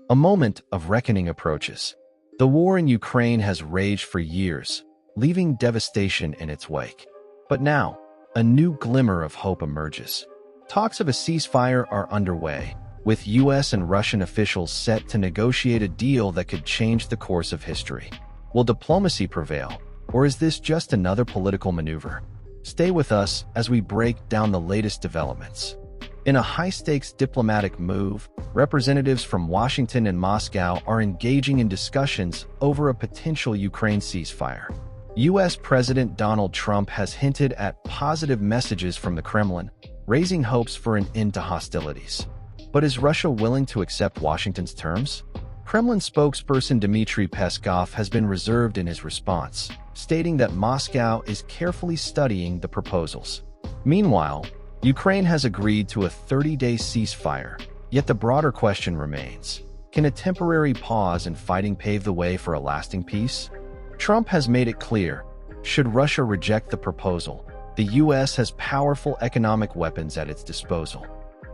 A moment of reckoning approaches. The war in Ukraine has raged for years, leaving devastation in its wake. But now, a new glimmer of hope emerges. Talks of a ceasefire are underway, with US and Russian officials set to negotiate a deal that could change the course of history. Will diplomacy prevail, or is this just another political maneuver? Stay with us as we break down the latest developments. In a high-stakes diplomatic move, representatives from Washington and Moscow are engaging in discussions over a potential Ukraine ceasefire. US President Donald Trump has hinted at positive messages from the Kremlin, raising hopes for an end to hostilities. But is Russia willing to accept Washington's terms? Kremlin spokesperson Dmitry Peskov has been reserved in his response, stating that Moscow is carefully studying the proposals. Meanwhile, Ukraine has agreed to a 30-day ceasefire, yet the broader question remains: can a temporary pause in fighting pave the way for a lasting peace? Trump has made it clear, should Russia reject the proposal, the US has powerful economic weapons at its disposal.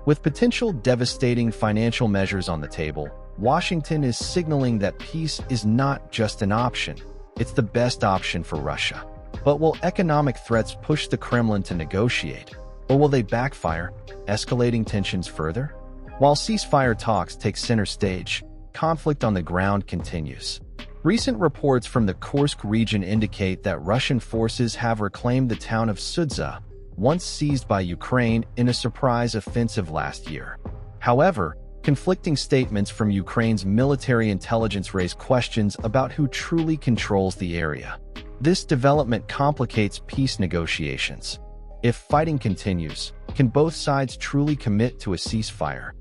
With potential devastating financial measures on the table, Washington is signaling that peace is not just an option, it's the best option for Russia. But will economic threats push the Kremlin to negotiate, or will they backfire, escalating tensions further? While ceasefire talks take center stage, conflict on the ground continues. Recent reports from the Kursk region indicate that Russian forces have reclaimed the town of Sudza, once seized by Ukraine in a surprise offensive last year. However, conflicting statements from Ukraine's military intelligence raise questions about who truly controls the area. This development complicates peace negotiations. If fighting continues, can both sides truly commit to a ceasefire?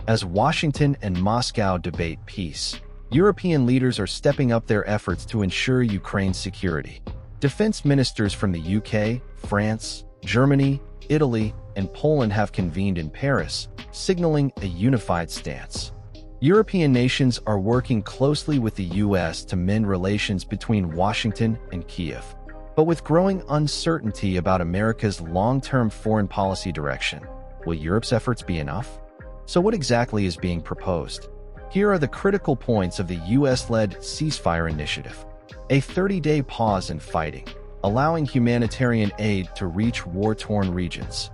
As Washington and Moscow debate peace, European leaders are stepping up their efforts to ensure Ukraine's security. Defense ministers from the UK, France, Germany, Italy, and Poland have convened in Paris, signaling a unified stance. European nations are working closely with the US to mend relations between Washington and Kiev. But with growing uncertainty about America's long-term foreign policy direction, will Europe's efforts be enough? So what exactly is being proposed? Here are the critical points of the US-led ceasefire initiative. A 30-day pause in fighting, allowing humanitarian aid to reach war-torn regions.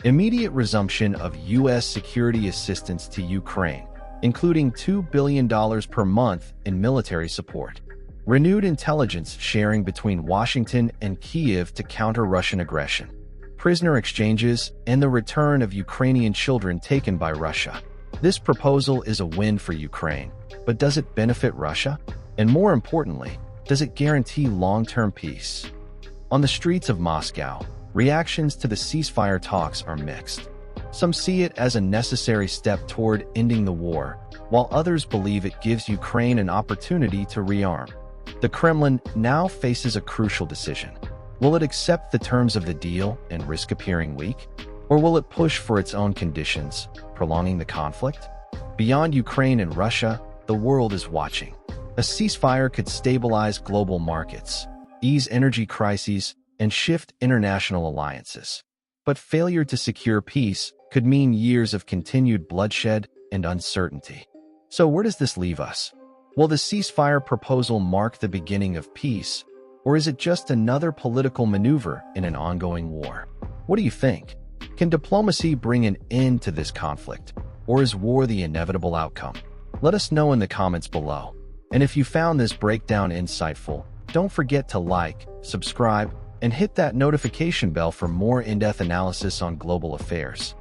Immediate resumption of US security assistance to Ukraine, including $2 billion per month in military support. Renewed intelligence sharing between Washington and Kiev to counter Russian aggression. Prisoner exchanges and the return of Ukrainian children taken by Russia. This proposal is a win for Ukraine, but does it benefit Russia? And more importantly, does it guarantee long-term peace? On the streets of Moscow, reactions to the ceasefire talks are mixed. Some see it as a necessary step toward ending the war, while others believe it gives Ukraine an opportunity to rearm. The Kremlin now faces a crucial decision. Will it accept the terms of the deal and risk appearing weak? Or will it push for its own conditions, prolonging the conflict? Beyond Ukraine and Russia, the world is watching. A ceasefire could stabilize global markets, ease energy crises, and shift international alliances. But failure to secure peace could mean years of continued bloodshed and uncertainty. So where does this leave us? Will the ceasefire proposal mark the beginning of peace, or is it just another political maneuver in an ongoing war? What do you think? Can diplomacy bring an end to this conflict, or is war the inevitable outcome? Let us know in the comments below. And if you found this breakdown insightful, don't forget to like, subscribe, and hit that notification bell for more in-depth analysis on global affairs.